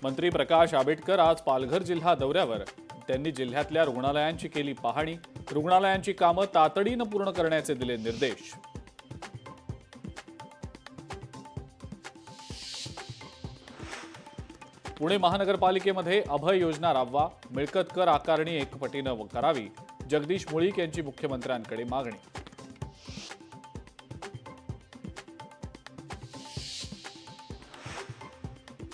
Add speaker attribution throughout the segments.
Speaker 1: मंत्री प्रकाश आंबेडकर आज पालघर जिल्हा दौऱ्यावर. त्यांनी जिल्ह्यातल्या रुग्णालयांची केली पाहणी. रुग्णालयांची कामं तातडीनं पूर्ण करण्याचे दिले निर्देश. पुणे महानगरपालिकेमध्ये अभय योजना राबवा. मिळकत कर आकारणी एकपटीनं करावी. जगदीश मुळीक यांची मुख्यमंत्र्यांकडे मागणी.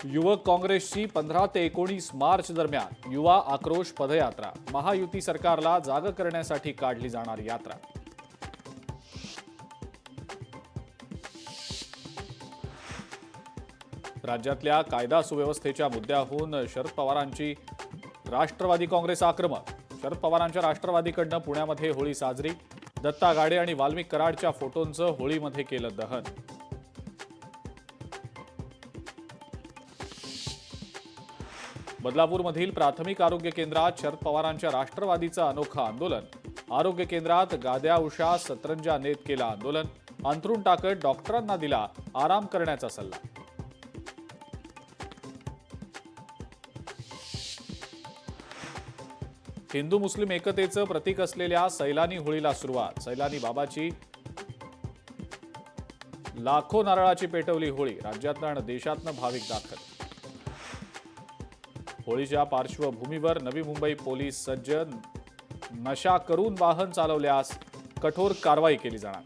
Speaker 1: युवक काँग्रेसची 15 ते 19 मार्च दरम्यान युवा आक्रोश पदयात्रा. महायुती सरकारला जाग करण्यासाठी काढली जाणारी यात्रा. राज्यातल्या कायदा सुव्यवस्थेच्या मुद्द्याहून शरद पवारांची राष्ट्रवादी काँग्रेस आक्रमक. शरद पवारांच्या राष्ट्रवादीकडनं पुण्यामध्ये होळी साजरी. दत्ता गाडे आणि वाल्मिक कराडच्या फोटोंचं होळीमध्ये केलं दहन. बदलापूरमधील प्राथमिक आरोग्य केंद्रात शरद पवारांच्या राष्ट्रवादीचं अनोखं आंदोलन. आरोग्य केंद्रात गाद्या उषा सतरंजा नेत केलं आंदोलन. अंथरूण टाकत डॉक्टरांना दिला आराम करण्याचा सल्ला. हिंदू मुस्लिम एकतेचं प्रतीक असलेल्या सैलानी होळीला सुरुवात. सैलानी बाबाची लाखो नारळाची पेटवली होळी. राज्यातनं आणि देशातनं भाविक दाखल. होळीच्या पार्श्वभूमीवर नवी मुंबई पोलीस सज्ज. नशा करून वाहन चालवल्यास कठोर कारवाई केली जाणार.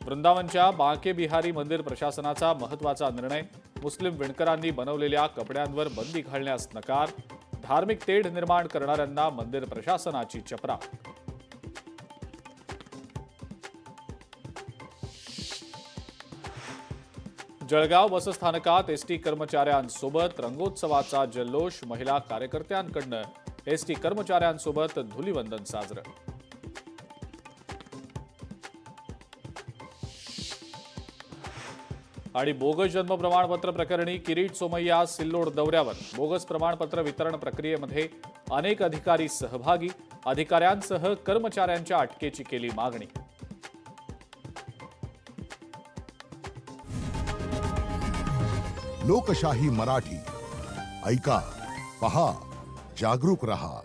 Speaker 1: वृंदावनच्या बांके बिहारी मंदिर प्रशासनाचा महत्त्वाचा निर्णय. मुस्लिम विणकरांनी बनवलेल्या कपड्यांवर बंदी घालण्यास नकार. धार्मिक तेढ निर्माण करणाऱ्यांना मंदिर प्रशासनाची चपराक. जळगाव बसस्थानकात एसटी कर्मचाऱ्यांसोबत रंगोत्सवाचा जल्लोष. महिला कार्यकर्त्यांकडनं एसटी कर्मचाऱ्यांसोबत धुलीवंदन साजरं. आणि बोगस जन्म प्रमाणपत्र प्रकरणी किरीट सोमय्या सिल्लोड दौऱ्यावर. बोगस प्रमाणपत्र वितरण प्रक्रियेमध्ये अनेक अधिकारी सहभागी. अधिकाऱ्यांसह कर्मचाऱ्यांच्या अटकेची केली मागणी.
Speaker 2: लोकशाही मराठी ऐका, पहा, जागरूक रहा.